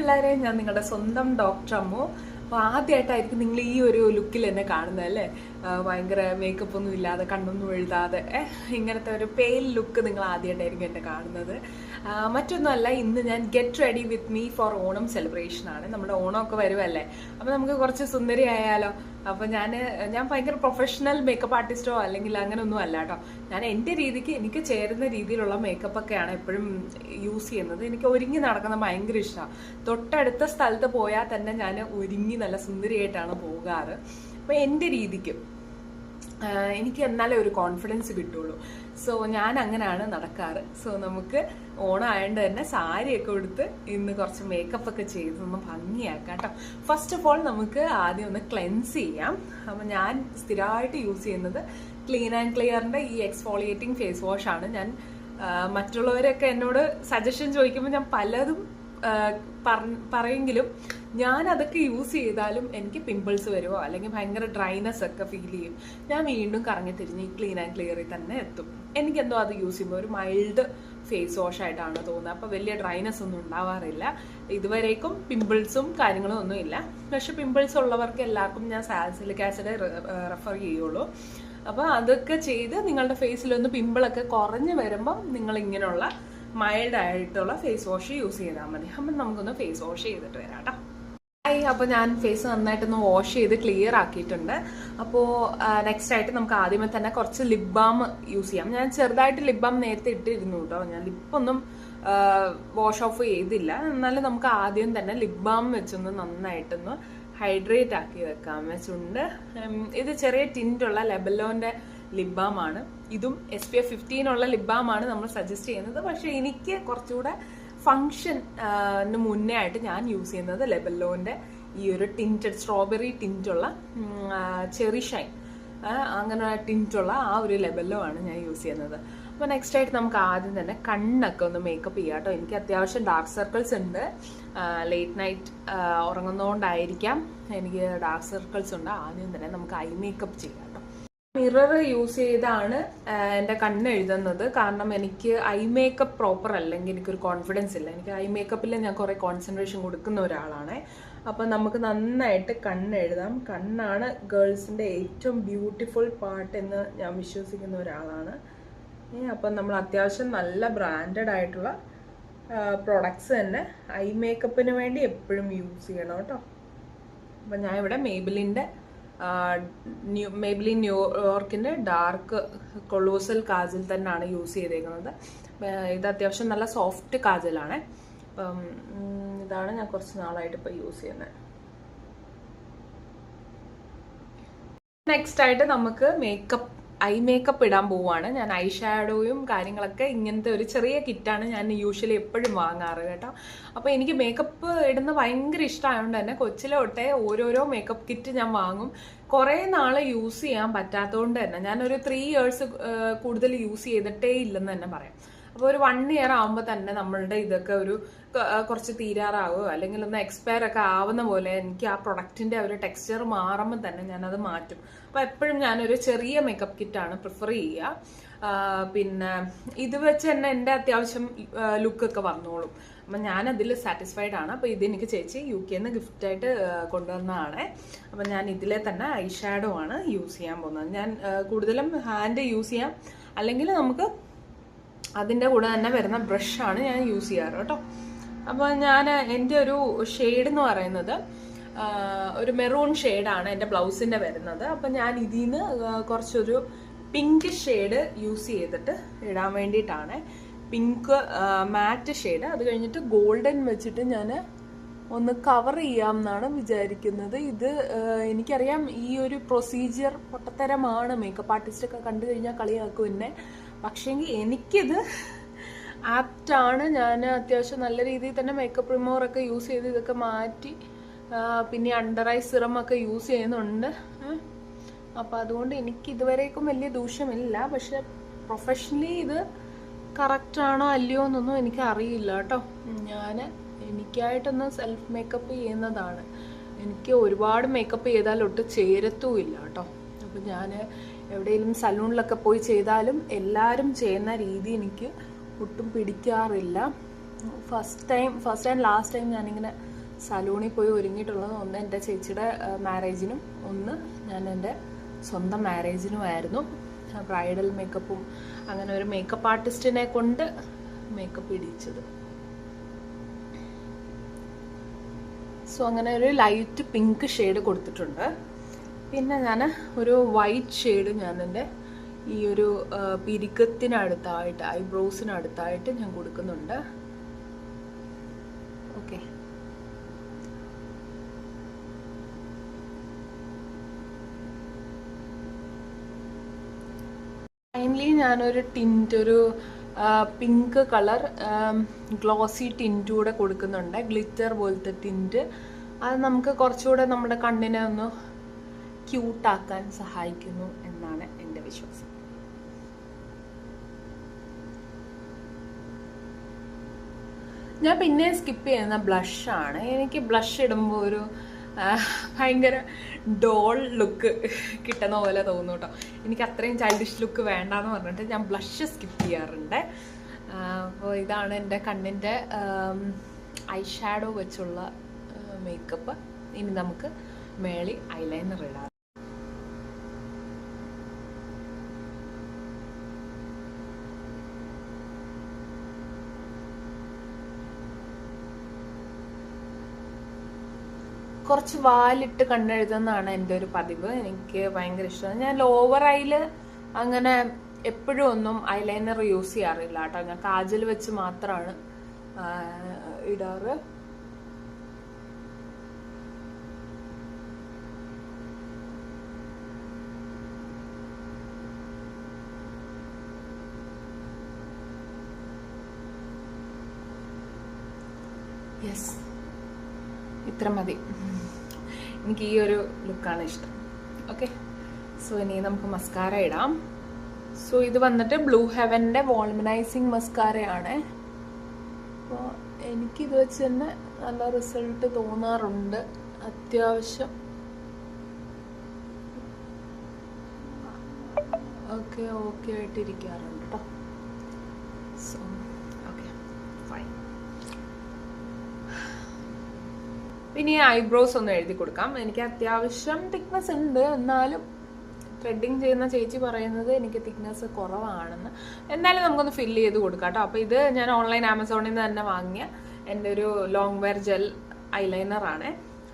എല്ലാവരെയും ഞാൻ നിങ്ങളുടെ സ്വന്തം ഡോക്ടർ അമ്മു. അപ്പോൾ ആദ്യമായിട്ടായിരിക്കും നിങ്ങൾ ഈ ഒരു ലുക്കിൽ എന്നെ കാണുന്നത് അല്ലേ. ഭയങ്കര മേക്കപ്പ് ഒന്നും ഇല്ലാതെ കണ്ണൊന്നും എഴുതാതെ ഇങ്ങനത്തെ ഒരു പെയിൽ ലുക്ക് നിങ്ങൾ ആദ്യമായിട്ടായിരിക്കും എന്നെ കാണുന്നത്. മറ്റൊന്നുമല്ല, ഇന്ന് ഞാൻ get ready with me for Onam celebration ആണ്. നമ്മുടെ ഓണമൊക്കെ വരുമല്ലേ, അപ്പോൾ നമുക്ക് കുറച്ച് സുന്ദരി ആയാലോ. അപ്പോൾ ഞാൻ ഭയങ്കര പ്രൊഫഷണൽ മേക്കപ്പ് ആർട്ടിസ്റ്റോ അല്ലെങ്കിൽ അങ്ങനെയൊന്നും അല്ല കേട്ടോ. ഞാൻ എൻ്റെ രീതിക്ക് എനിക്ക് ചേരുന്ന രീതിയിലുള്ള മേക്കപ്പൊക്കെയാണ് എപ്പോഴും യൂസ് ചെയ്യുന്നത്. എനിക്ക് ഒരുങ്ങി നടക്കുന്നത് ഭയങ്കര ഇഷ്ടമാണ്. തൊട്ടടുത്ത സ്ഥലത്ത് പോയാൽ തന്നെ ഞാൻ ഒരുങ്ങി നല്ല സുന്ദരിയായിട്ടാണ് പോകാറ്. അപ്പോൾ എൻ്റെ രീതിക്ക് എനിക്ക് എന്നാലേ ഒരു കോൺഫിഡൻസ് കിട്ടുള്ളൂ. സോ ഞാൻ അങ്ങനെയാണ് നടക്കാറ്. സോ നമുക്ക് ഓണം ആയതുകൊണ്ട് തന്നെ സാരിയൊക്കെ കൊടുത്ത് ഇന്ന് കുറച്ച് മേക്കപ്പ് ഒക്കെ ചെയ്തൊന്ന് ഭംഗിയാക്കാം കേട്ടോ. ഫസ്റ്റ് ഓഫ് ഓൾ നമുക്ക് ആദ്യം ഒന്ന് ക്ലെൻസ് ചെയ്യാം. അപ്പം ഞാൻ സ്ഥിരമായിട്ട് യൂസ് ചെയ്യുന്നത് ക്ലീൻ ആൻഡ് ക്ലിയറിൻ്റെ ഈ എക്സ്ഫോളിയേറ്റിംഗ് ഫേസ് വാഷ് ആണ്. ഞാൻ മറ്റുള്ളവരൊക്കെ എന്നോട് സജഷൻ ചോദിക്കുമ്പോൾ ഞാൻ പലതും പറയെങ്കിലും ഞാൻ അതൊക്കെ യൂസ് ചെയ്താലും എനിക്ക് പിമ്പിൾസ് വരുമോ അല്ലെങ്കിൽ ഭയങ്കര ഡ്രൈനെസ് ഒക്കെ ഫീൽ ചെയ്യും. ഞാൻ വീണ്ടും കറങ്ങി തിരിഞ്ഞ് ഈ ക്ലീൻ ആൻഡ് ക്ലിയറിൽ തന്നെ എത്തും. എനിക്കെന്തോ അത് യൂസ് ചെയ്യുമ്പോൾ ഒരു മൈൽഡ് ഫേസ് വാഷ് ആയിട്ടാണ് തോന്നുന്നത്. അപ്പോൾ വലിയ ഡ്രൈനെസ് ഒന്നും ഉണ്ടാവാറില്ല. ഇതുവരേക്കും പിമ്പിൾസും കാര്യങ്ങളും ഒന്നും ഇല്ല. പക്ഷെ പിമ്പിൾസ് ഉള്ളവർക്ക് എല്ലാവർക്കും ഞാൻ സാലിസിലിക് ആസിഡ് റെഫർ ചെയ്യുള്ളൂ. അപ്പോൾ അതൊക്കെ ചെയ്ത് നിങ്ങളുടെ ഫേസിലൊന്ന് പിമ്പിളൊക്കെ കുറഞ്ഞ് വരുമ്പോൾ നിങ്ങൾ ഇങ്ങനെയുള്ള മൈൽഡ് ആയിട്ടുള്ള ഫേസ് വാഷ് യൂസ് ചെയ്താൽ മതി. അപ്പം നമുക്കൊന്ന് ഫേസ് വാഷ് ചെയ്തിട്ട് വരാം കേട്ടോ. അപ്പോൾ ഞാൻ ഫേസ് നന്നായിട്ടൊന്ന് വാഷ് ചെയ്ത് ക്ലിയർ ആക്കിയിട്ടുണ്ട്. അപ്പോൾ നെക്സ്റ്റ് ആയിട്ട് നമുക്ക് ആദ്യമേ തന്നെ കുറച്ച് ലിപ് ബാം യൂസ് ചെയ്യാം. ഞാൻ ചെറുതായിട്ട് ലിപ് ബാം നേരത്തെ ഇട്ടിരുന്നു കേട്ടോ. ഞാൻ ലിപ്പൊന്നും വാഷ് ഓഫ് ചെയ്തില്ല. എന്നാലും നമുക്ക് ആദ്യം തന്നെ ലിപ് ബാം വെച്ചൊന്ന് നന്നായിട്ടൊന്ന് ഹൈഡ്രേറ്റ് ആക്കി വെക്കാം. ചുണ്ട് ഇത് ചെറിയ ടിൻറ്റുള്ള ലെബലോൻ്റെ ലിപ് ബാം ആണ്. ഇതും SPF 15 ഉള്ള ലിപ് ബാം ആണ് നമ്മൾ സജസ്റ്റ് ചെയ്യുന്നത്. പക്ഷെ എനിക്ക് കുറച്ചുകൂടെ ഫങ്ഷന് മുന്നേ ആയിട്ട് ഞാൻ യൂസ് ചെയ്യുന്നത് ലെബലോൻ്റെ ഈ ഒരു ടിൻറ്റഡ് സ്ട്രോബെറി ടിൻറ്റുള്ള ചെറി ഷൈൻ അങ്ങനെ ടിൻറ്റുള്ള ആ ഒരു ലെബലോ ആണ് ഞാൻ യൂസ് ചെയ്യുന്നത്. അപ്പോൾ നെക്സ്റ്റ് ആയിട്ട് നമുക്ക് ആദ്യം തന്നെ കണ്ണൊക്കെ ഒന്ന് മേക്കപ്പ് ചെയ്യാം കേട്ടോ. എനിക്ക് അത്യാവശ്യം ഡാർക്ക് സർക്കിൾസ് ഉണ്ട്. ലേറ്റ് നൈറ്റ് ഉറങ്ങുന്നതുകൊണ്ടായിരിക്കാം എനിക്ക് ഡാർക്ക് സർക്കിൾസ് ഉണ്ട്. ആദ്യം തന്നെ നമുക്ക് ഐ മേക്കപ്പ് ചെയ്യാം കേട്ടോ. മിറർ യൂസ് ചെയ്താണ് എൻ്റെ കണ്ണ് എഴുതുന്നത്. കാരണം എനിക്ക് ഐ മേക്കപ്പ് പ്രോപ്പർ അല്ലെങ്കിൽ എനിക്കൊരു കോൺഫിഡൻസ് ഇല്ല. എനിക്ക് ഐ മേക്കപ്പിൽ ഞാൻ കുറേ കോൺസെൻട്രേഷൻ കൊടുക്കുന്ന ഒരാളാണ്. അപ്പം നമുക്ക് നന്നായിട്ട് കണ്ണ് എഴുതാം. കണ്ണാണ് ഗേൾസിൻ്റെ ഏറ്റവും ബ്യൂട്ടിഫുൾ പാർട്ട് എന്ന് ഞാൻ വിശ്വസിക്കുന്ന ഒരാളാണ്. അപ്പം നമ്മൾ അത്യാവശ്യം നല്ല ബ്രാൻഡഡ് ആയിട്ടുള്ള പ്രൊഡക്ട്സ് തന്നെ ഐ മേക്കപ്പിന് വേണ്ടി എപ്പോഴും യൂസ് ചെയ്യണം കേട്ടോ. അപ്പം ഞാൻ ഇവിടെ മേബിലിൻ ന്യൂയോർക്കിൻ്റെ ഡാർക്ക് കൊളോസൽ കാജൽ തന്നെയാണ് യൂസ് ചെയ്തേക്കുന്നത്. ഇത് അത്യാവശ്യം നല്ല സോഫ്റ്റ് കാജലാണ്. അപ്പം ഇതാണ് ഞാൻ കുറച്ച് നാളായിട്ട് ഇപ്പോൾ യൂസ് ചെയ്യുന്നത്. നെക്സ്റ്റ് ആയിട്ട് നമുക്ക് ഐ മേക്കപ്പ് ഇടാൻ പോവുകയാണ്. ഞാൻ ഐ ഷാഡോയും കാര്യങ്ങളൊക്കെ ഇങ്ങനത്തെ ഒരു ചെറിയ കിറ്റാണ് ഞാൻ യൂഷ്വലി എപ്പോഴും വാങ്ങാറ് കേട്ടോ. അപ്പോൾ എനിക്ക് മേക്കപ്പ് ഇടുന്ന ഭയങ്കര ഇഷ്ടമായതുകൊണ്ട് തന്നെ കൊച്ചിലെ തൊട്ടേ ഓരോരോ മേക്കപ്പ് കിറ്റ് ഞാൻ വാങ്ങും. കുറേ നാൾ യൂസ് ചെയ്യാൻ പറ്റാത്തതുകൊണ്ട് തന്നെ ഞാനൊരു 3 years കൂടുതൽ യൂസ് ചെയ്തിട്ടേ ഇല്ലെന്ന് തന്നെ പറയാം. അപ്പോൾ ഒരു 1 year ആകുമ്പോൾ തന്നെ നമ്മളുടെ ഇതൊക്കെ ഒരു കുറച്ച് തീരാറാവുമോ അല്ലെങ്കിൽ ഒന്ന് എക്സ്പയർ ഒക്കെ ആവുന്ന പോലെ എനിക്ക് ആ പ്രൊഡക്റ്റിൻ്റെ ഒരു ടെക്സ്ചർ മാറുമ്പോൾ തന്നെ ഞാനത് മാറ്റും. അപ്പോൾ എപ്പോഴും ഞാനൊരു ചെറിയ മേക്കപ്പ് കിറ്റാണ് പ്രിഫർ ചെയ്യുക. പിന്നെ ഇത് വെച്ച് തന്നെ എൻ്റെ അത്യാവശ്യം ലുക്കൊക്കെ വന്നോളും. അപ്പം ഞാനതിൽ സാറ്റിസ്ഫൈഡ് ആണ്. അപ്പോൾ ഇതെനിക്ക് ചേച്ചി UK നിന്ന് ഗിഫ്റ്റായിട്ട് കൊണ്ടുവന്നതാണ്. അപ്പം ഞാൻ ഇതിലെ തന്നെ ഐ ഷാഡോ ആണ് യൂസ് ചെയ്യാൻ പോകുന്നത്. ഞാൻ കൂടുതലും ഹാൻഡ് യൂസ് ചെയ്യാം, അല്ലെങ്കിൽ നമുക്ക് അതിൻ്റെ കൂടെ തന്നെ വരുന്ന ബ്രഷാണ് ഞാൻ യൂസ് ചെയ്യാറ് കേട്ടോ. അപ്പോൾ ഞാൻ എൻ്റെ ഒരു ഷെയ്ഡ് എന്ന് പറയുന്നത് ഒരു മെറൂൺ ഷെയ്ഡാണ് എൻ്റെ ബ്ലൗസിൻ്റെ വരുന്നത്. അപ്പം ഞാൻ ഇതിൽ നിന്ന് കുറച്ചൊരു പിങ്ക് ഷെയ്ഡ് യൂസ് ചെയ്തിട്ട് ഇടാൻ വേണ്ടിയിട്ടാണ്. പിങ്ക് മാറ്റ് ഷെയ്ഡ്. അത് കഴിഞ്ഞിട്ട് ഗോൾഡൻ വെച്ചിട്ട് ഞാൻ ഒന്ന് കവർ ചെയ്യാം എന്നാണ് വിചാരിക്കുന്നത്. ഇത് എനിക്കറിയാം ഈ ഒരു പ്രൊസീജിയർ പൊട്ടത്തരമാണ്. മേക്കപ്പ് ആർട്ടിസ്റ്റൊക്കെ കണ്ടു കഴിഞ്ഞാൽ കളിയാക്കും എന്നെ. പക്ഷേങ്കിൽ എനിക്കിത് ആപ്റ്റാണ്. ഞാൻ അത്യാവശ്യം നല്ല രീതിയിൽ തന്നെ മേക്കപ്പ് റിമൂവറൊക്കെ യൂസ് ചെയ്ത് ഇതൊക്കെ മാറ്റി പിന്നെ അണ്ടർ ഐ സിറമൊക്കെ യൂസ് ചെയ്യുന്നുണ്ട്. അപ്പം അതുകൊണ്ട് എനിക്ക് ഇതുവരേക്കും വലിയ ദൂഷ്യമില്ല. പക്ഷെ പ്രൊഫഷണലി ഇത് കറക്റ്റാണോ അല്ലയോ എന്നൊന്നും എനിക്ക് അറിയില്ല കേട്ടോ. ഞാൻ എനിക്കായിട്ടൊന്ന് സെൽഫ് മേക്കപ്പ് ചെയ്യുന്നതാണ്. എനിക്ക് ഒരുപാട് മേക്കപ്പ് ചെയ്താൽ ഒട്ട് ചേരത്തുമില്ല കേട്ടോ. അപ്പം ഞാൻ എവിടെയെങ്കിലും സലൂണിലൊക്കെ പോയി ചെയ്താലും എല്ലാവരും ചെയ്യുന്ന രീതി എനിക്ക് ഒട്ടും പിടിക്കാറില്ല. ഫസ്റ്റ് ആൻഡ് ലാസ്റ്റ് ടൈം ഞാനിങ്ങനെ സലൂണിൽ പോയി ഒരുങ്ങിയിട്ടുള്ളത്. ഒന്ന് എൻ്റെ ചേച്ചിയുടെ മാരേജിനും ഒന്ന് ഞാൻ എൻ്റെ സ്വന്തം മാരേജിനുമായിരുന്നു. ബ്രൈഡൽ മേക്കപ്പും അങ്ങനെ ഒരു മേക്കപ്പ് ആർട്ടിസ്റ്റിനെ കൊണ്ട് മേക്കപ്പ് ഇടിച്ചത്. സോ അങ്ങനെ ഒരു ലൈറ്റ് പിങ്ക് ഷെയ്ഡ് കൊടുത്തിട്ടുണ്ട്. പിന്നെ ഞാൻ ഒരു വൈറ്റ് ഷെയ്ഡ് ഞാൻ എൻ്റെ ഈ ഒരു പിരികത്തിനടുത്തായിട്ട് ഐബ്രോസിനടുത്തായിട്ട് ഞാൻ കൊടുക്കുന്നുണ്ട്. ഓക്കെ, ഫൈനലി ഞാനൊരു ടിൻറ്റ്, ഒരു പിങ്ക് കളർ ഗ്ലോസി ടിൻറ്റ് കൂടെ കൊടുക്കുന്നുണ്ട്, ഗ്ലിറ്റർ പോലത്തെ ടിൻറ്റ്. അത് നമുക്ക് കുറച്ചുകൂടെ നമ്മുടെ കണ്ണിനെ ഒന്ന് ക്യൂട്ടാക്കാൻ സഹായിക്കുന്നു എന്നാണ് എൻ്റെ വിശ്വാസം. ഞാൻ പിന്നെ സ്കിപ്പ് ചെയ്യുന്ന ബ്ലഷാണ്. എനിക്ക് ബ്ലഷ് ഇടുമ്പോൾ ഒരു ഭയങ്കര ഡോൾ ലുക്ക് കിട്ടുന്ന പോലെ തോന്നും കേട്ടോ. എനിക്ക് അത്രയും ചൈൽഡിഷ് ലുക്ക് വേണ്ടാന്ന് പറഞ്ഞിട്ട് ഞാൻ ബ്ലഷ് സ്കിപ്പ് ചെയ്യാറുണ്ട്. അപ്പോൾ ഇതാണ് എൻ്റെ കണ്ണിൻ്റെ ഐ ഷാഡോ വെച്ചുള്ള മേക്കപ്പ്. ഇനി നമുക്ക് മേളി ഐലൈനർ ഇടാം. കുറച്ച് വാലിട്ട് കണ്ണെഴുതുന്നതാണ് എൻ്റെ ഒരു പതിവ്. എനിക്ക് ഭയങ്കര ഇഷ്ടമാണ്. ഞാൻ ലോവർ ഐയിൽ അങ്ങനെ എപ്പോഴും ഒന്നും ഐലൈനർ യൂസ് ചെയ്യാറില്ല കേട്ടോ. ഞാൻ കാജൽ വെച്ച് മാത്രമാണ് ഇടാറ്. യെസ്, ഇത്ര മതി. എനിക്ക് ഈ ഒരു ലുക്കാണ് ഇഷ്ടം. ഓക്കെ, സോ ഇനി നമുക്ക് മസ്കാര ഇടാം. സോ ഇത് വന്നിട്ട് ബ്ലൂ ഹെവൻ്റെ വോൾമനൈസിങ് മസ്കാരയാണ്. അപ്പോൾ എനിക്കിത് വെച്ച് തന്നെ നല്ല റിസൾട്ട് തോന്നാറുണ്ട്. അത്യാവശ്യം ഓക്കെ ആയിട്ടിരിക്കാറുണ്ട് കേട്ടോ. So okay, fine. പിന്നെ ഈ ഐബ്രോസ് ഒന്ന് എഴുതി കൊടുക്കാം. എനിക്ക് അത്യാവശ്യം തിക്നെസ് ഉണ്ട്, എന്നാലും ത്രെഡിങ് ചെയ്യുന്ന ചേച്ചി പറയുന്നത് എനിക്ക് തിക്നെസ് കുറവാണെന്ന്. എന്തായാലും നമുക്കൊന്ന് ഫില്ല് ചെയ്ത് കൊടുക്കാം കേട്ടോ. അപ്പോൾ ഇത് ഞാൻ ഓൺലൈൻ ആമസോണിൽ നിന്ന് തന്നെ വാങ്ങിയ എൻ്റെ ഒരു ലോങ് വെയർ ജെൽ ഐലൈനറാണ്.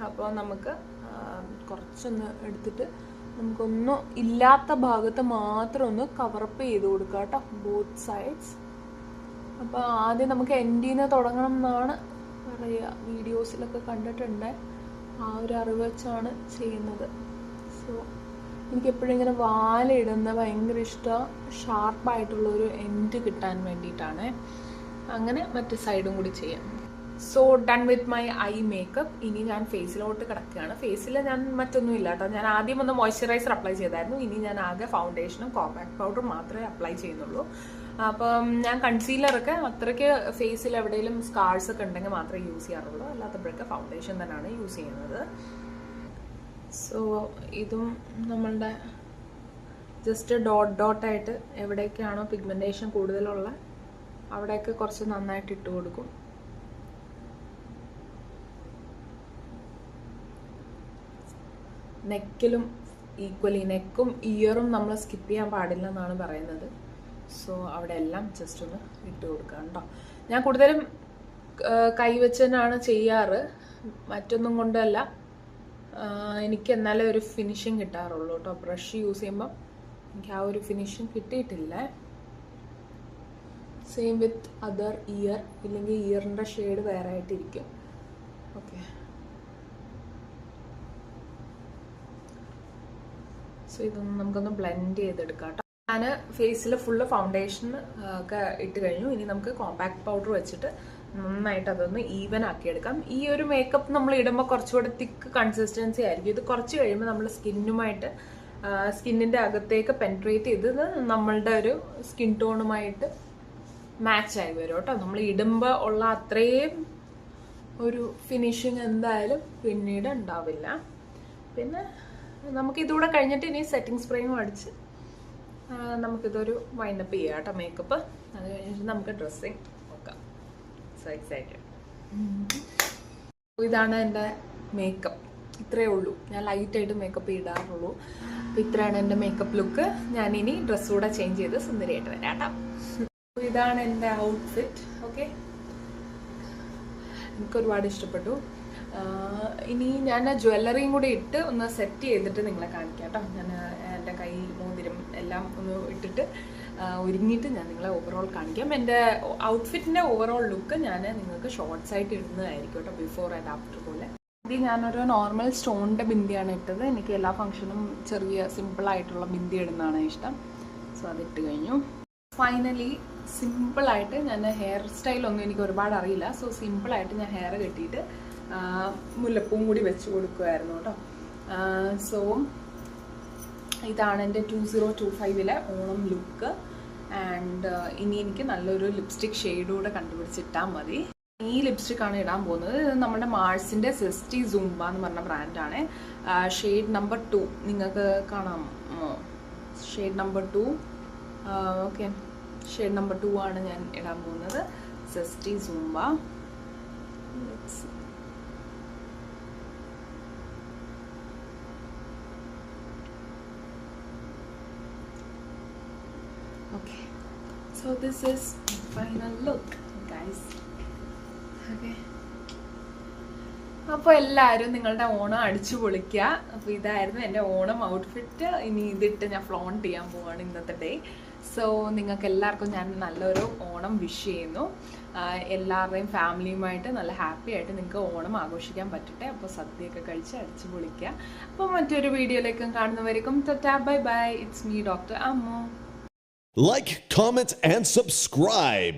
അപ്പോൾ നമുക്ക് കുറച്ചൊന്ന് എടുത്തിട്ട് നമുക്കൊന്നും ഇല്ലാത്ത ഭാഗത്ത് മാത്രം ഒന്ന് കവറപ്പ് ചെയ്ത് കൊടുക്കാം കേട്ടോ, ബോത്ത് സൈഡ്സ്. അപ്പോൾ ആദ്യം നമുക്ക് എൻഡിൽ നിന്ന് തുടങ്ങണം എന്നാണ് പറയുക. വീഡിയോസിലൊക്കെ കണ്ടിട്ടുണ്ട്. ആ ഒരു അറിവ് വെച്ചാണ് ചെയ്യുന്നത്. സോ എനിക്കെപ്പോഴും ഇങ്ങനെ വാലിടുന്ന ഭയങ്കര ഇഷ്ടമാണ്. ഷാർപ്പായിട്ടുള്ളൊരു എൻഡ് കിട്ടാൻ വേണ്ടിയിട്ടാണ്. അങ്ങനെ മറ്റു സൈഡും കൂടി ചെയ്യാം. So done with my I makeup. ഇനി ഞാൻ ഫേസിലോട്ട് കിടക്കുകയാണ്. ഫേസിൽ ഞാൻ മറ്റൊന്നും ഇല്ല കേട്ടോ. ഞാൻ ആദ്യം ഒന്ന് മോയ്സ്ചറൈസർ അപ്ലൈ ചെയ്തായിരുന്നു. ഇനി ഞാൻ ആകെ ഫൗണ്ടേഷനും കോമ്പാക്ട് പൗഡറും മാത്രമേ അപ്ലൈ ചെയ്യുന്നുള്ളൂ. അപ്പം ഞാൻ കൺസീലറൊക്കെ അത്രയ്ക്ക് ഫേസിൽ എവിടെയെങ്കിലും സ്കാർസ് ഒക്കെ ഉണ്ടെങ്കിൽ മാത്രമേ യൂസ് ചെയ്യാറുള്ളൂ. അല്ലാത്തപ്പോഴൊക്കെ ഫൗണ്ടേഷൻ തന്നെയാണ് യൂസ് ചെയ്യുന്നത്. സോ ഇതും നമ്മളുടെ ജസ്റ്റ് ഡോട്ടായിട്ട് എവിടെയൊക്കെയാണോ പിഗ്മെൻറ്റേഷൻ കൂടുതലുള്ള അവിടെയൊക്കെ കുറച്ച് നന്നായിട്ട് ഇട്ട് കൊടുക്കും. നെക്കിലും ഈക്വലി, നെക്കും ഇയറും നമ്മൾ സ്കിപ്പ് ചെയ്യാൻ പാടില്ല എന്നാണ് പറയുന്നത്. സോ അവിടെ എല്ലാം ജസ്റ്റ് ഒന്ന് ഇട്ട് കൊടുക്കാം കേട്ടോ. ഞാൻ കൂടുതലും കൈവച്ച് തന്നെയാണ് ചെയ്യാറ്, മറ്റൊന്നും കൊണ്ടല്ല. എനിക്ക് എന്നാലേ ഒരു ഫിനിഷിങ് കിട്ടാറുള്ളൂ കേട്ടോ. ബ്രഷ് യൂസ് ചെയ്യുമ്പം എനിക്ക് ആ ഒരു ഫിനിഷിങ് കിട്ടിയിട്ടില്ല. സെയിം വിത്ത് അതർ ഇയർ, ഇല്ലെങ്കിൽ ഇയറിൻ്റെ ഷെയ്ഡ് വേറെ ആയിട്ടിരിക്കും. ഓക്കെ, സോ ഇതൊന്ന് നമുക്കൊന്ന് ബ്ലെൻഡ് ചെയ്തെടുക്കാം കേട്ടോ. ഞാൻ ഫേസിൽ ഫുള്ള് ഫൗണ്ടേഷൻ ഒക്കെ ഇട്ട് കഴിഞ്ഞു. ഇനി നമുക്ക് കോമ്പാക്ട് പൗഡർ വെച്ചിട്ട് നന്നായിട്ട് അതൊന്ന് ഈവൻ ആക്കിയെടുക്കാം. ഈ ഒരു മേക്കപ്പ് നമ്മൾ ഇടുമ്പോൾ കുറച്ചുകൂടെ തിക്ക് കൺസിസ്റ്റൻസി ആയിരിക്കും. ഇത് കുറച്ച് കഴിയുമ്പോൾ നമ്മൾ സ്കിന്നിൻ്റെ അകത്തേക്ക് പെൻട്രേറ്റ് ചെയ്ത് നമ്മളുടെ ഒരു സ്കിൻ ടോണുമായിട്ട് മാച്ചായി വരും കേട്ടോ. നമ്മൾ ഇടുമ്പോൾ ഉള്ള അത്രയും ഒരു ഫിനിഷിങ് എന്തായാലും പിന്നീട് ഉണ്ടാവില്ല. പിന്നെ നമുക്കിതൂടെ കഴിഞ്ഞിട്ട് ഇനി സെറ്റിംഗ് സ്പ്രേയും അടിച്ച് നമുക്കിതൊരു വൈൻഡപ്പ് ചെയ്യാം കേട്ടോ മേക്കപ്പ്. അത് കഴിഞ്ഞിട്ട് നമുക്ക് ഡ്രസ്സിങ് നോക്കാം. So excited. ഇതാണ് എൻ്റെ മേക്കപ്പ്. ഇത്രയേ ഉള്ളൂ. ഞാൻ ലൈറ്റായിട്ട് മേക്കപ്പ് ഇടാറുള്ളൂ. അപ്പോൾ ഇത്രയാണ് എൻ്റെ മേക്കപ്പ് ലുക്ക്. ഞാനിനി ഡ്രസ്സ് കൂടെ ചേഞ്ച് ചെയ്ത് സുന്ദരിയായിട്ട് വരാം കേട്ടോ. ഇതാണ് എൻ്റെ ഔട്ട്ഫിറ്റ്. ഓക്കെ, എനിക്കൊരുപാട് ഇഷ്ടപ്പെട്ടു. ഇനി ഞാൻ ജ്വല്ലറിയും കൂടി ഇട്ട് ഒന്ന് സെറ്റ് ചെയ്തിട്ട് നിങ്ങളെ കാണിക്കാം കേട്ടോ. ഞാൻ എൻ്റെ കൈ മോതിരം എല്ലാം ഒന്ന് ഇട്ടിട്ട് ഒരുങ്ങിയിട്ട് ഞാൻ നിങ്ങളെ ഓവറോൾ കാണിക്കാം. എൻ്റെ ഔട്ട്ഫിറ്റിൻ്റെ ഓവറോൾ ലുക്ക് ഞാൻ നിങ്ങൾക്ക് ഷോർട്സ് ആയിട്ട് ഇടുന്നതായിരിക്കും കേട്ടോ, ബിഫോർ ആൻഡ് ആഫ്റ്റർ പോലെ. ഇത് ഞാനൊരു നോർമൽ സ്റ്റോണിൻ്റെ ബിന്ദിയാണ് ഇട്ടത്. എനിക്ക് എല്ലാ ഫംഗ്ഷനും ചെറിയ സിമ്പിളായിട്ടുള്ള ബിന്ദി ഇടുന്നതാണ് ഇഷ്ടം. സോ അതിട്ട് കഴിഞ്ഞു. ഫൈനലി സിമ്പിളായിട്ട് ഞാൻ ഹെയർ സ്റ്റൈലൊന്നും എനിക്ക് ഒരുപാട് അറിയില്ല. സോ സിമ്പിളായിട്ട് ഞാൻ ഹെയർ കെട്ടിയിട്ട് മുല്ലപ്പൂവും കൂടി വെച്ച് കൊടുക്കുമായിരുന്നു കേട്ടോ. സോ ഇതാണ് എൻ്റെ 2025 ഓണം ലുക്ക്. ആൻഡ് ഇനി എനിക്ക് നല്ലൊരു ലിപ്സ്റ്റിക് ഷെയ്ഡ് കൂടെ കണ്ടുപിടിച്ചിട്ടാൽ മതി. ഈ ലിപ്സ്റ്റിക്കാണ് ഇടാൻ പോകുന്നത്. ഇത് നമ്മുടെ മാർസിൻ്റെ സെസ്റ്റി സൂംബ എന്ന് പറഞ്ഞ ബ്രാൻഡാണ്. ഷെയ്ഡ് നമ്പർ 2 നിങ്ങൾക്ക് കാണാമോ? Shade number 2. Okay, shade number 2 ആണ് ഞാൻ ഇടാൻ പോകുന്നത്. Zesty Zumba. Okay, so this is my final look, guys. Okay, അപ്പോൾ എല്ലാവരും നിങ്ങളുടെ ഓണം അടിച്ചു പൊളിക്കുക. അപ്പോൾ ഇതായിരുന്നു എൻ്റെ ഓണം ഔട്ട്ഫിറ്റ്. ഇനി ഇതിട്ട് ഞാൻ ഫ്ലോണ്ട് ചെയ്യാൻ പോവാണ് ഇന്നത്തെ ഡേ. സോ നിങ്ങൾക്ക് എല്ലാവർക്കും ഞാൻ നല്ലൊരു ഓണം വിഷ് ചെയ്യുന്നു. എല്ലാവരുടെയും ഫാമിലിയുമായിട്ട് നല്ല ഹാപ്പി ആയിട്ട് നിങ്ങൾക്ക് ഓണം ആഘോഷിക്കാൻ പറ്റട്ടെ. അപ്പോൾ സദ്യയൊക്കെ കഴിച്ച് അടിച്ചു പൊളിക്കുക. അപ്പോൾ മറ്റൊരു വീഡിയോയിലേക്കും കാണുന്നവരേക്കും tata bye bye. It's me doctor Ammu. Like, comment, and subscribe.